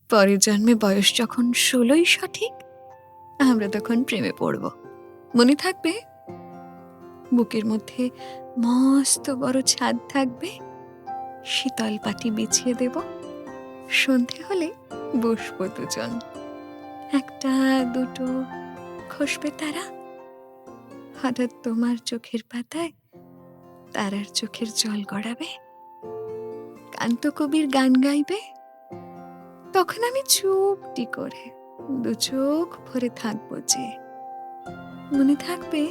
পরের জন্মে বয়স যখন 16ই সঠিক, আমরা তখন প্রেমে পড়ব। মনে থাকবে? বুকের মধ্যে মস্ত বড় ছাদ থাকবে, শীতল পাটি বিছিয়ে দেব, সন্ধে হলে বসবো দুজন, একটা দুটো খসবে তারা, হঠাৎ তোমার চোখের পাতায় তারার চোখের জল গড়াবে, কান্তকবির গান গাইবে, তখন আমি চুপটি করে দু চোখ ভরে থাকবো যে। মনে থাকবে?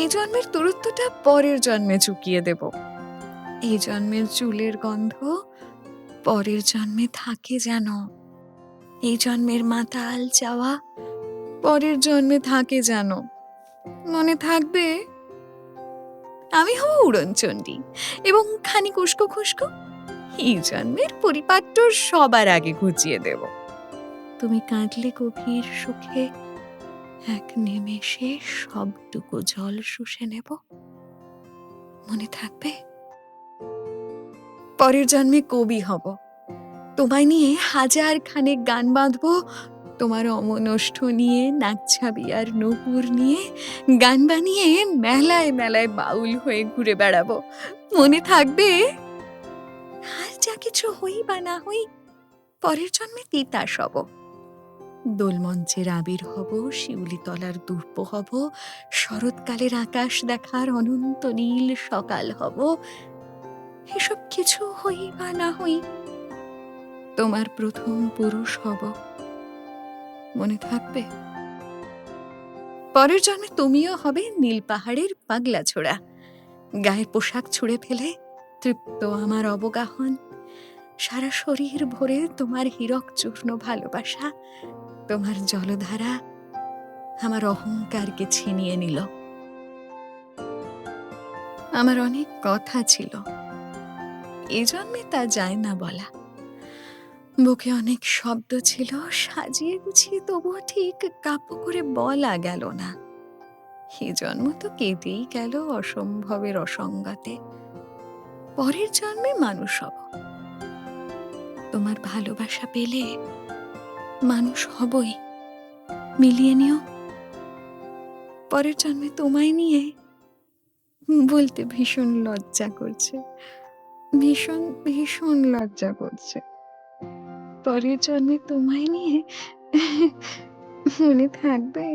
এই জন্মের দূরত্বটা পরের জন্মে চুকিয়ে দেব। এই জন্মের চুলের গন্ধ পরের জন্মে থাকে যেন। এই জন্মের মাতাল চাওয়া পরের জন্মে থাকে যেন। মনে থাকবে? আমি হব উড়নচণ্ডী এবং খানিক উস্কো খুস্কো। এই জন্মের পরিপাট্য সবার আগে ঘুচিয়ে দেব। তুমি কাঁদলে গভীর সুখে এক নিমেষে সবটুকু জল শুষে নেব। মনে থাকবে? পরের জন্মে কবি হব, তোমায় নিয়ে হাজার খানেক গান বাঁধবো, তোমার অমনষ্ঠ নিয়ে, নাকছাবি আর নূপুর নিয়ে গান বানিয়ে মেলায় মেলায় বাউল হয়ে ঘুরে বেড়াবো। মনে থাকবে? আর যা কিছু হই বা না হই, পরের জন্মে তিতাস হব। দোলমঞ্চের আবির হব, শিউলিতলার দুর্প হব, শরৎকালের আকাশ দেখার অনন্ত নীল সকাল হব। এসব কিছু হই বা না হই, তোমার প্রথম পুরুষ হব। মনে থাকবে? পরের জন্মে তুমিও হবে নীল পাহাড়ের পাগলা ছোড়া, গায়ের পোশাক ছুঁড়ে ফেলে তৃপ্ত আমার অবগাহন, সারা শরীর ভরে তোমার হীরক চূর্ণ ভালোবাসা, তোমার জলধারা আমার অহংকারকে ছিনিয়ে নিল। আমার অনেক কথা ছিল, এ জন্মে তা যায় না বলা। বুকে অনেক শব্দ ছিল, সাজিয়ে গুছিয়ে তবুও ঠিক কাব্য করে বলা গেল না। এ জন্ম তো কেটেই গেল অসম্ভবের অসঙ্গতে। পরের জন্মে মানুষ হব, তোমার ভালোবাসা পেলে মানুষ হবই। মিলিয়ে নিও। পরের জন্মে তোমায় নিয়ে বলতে ভীষণ লজ্জা করছে, ভীষণ ভীষণ লজ্জা করছে। পরের জন্মে তোমায় নিয়ে মনে থাকবে?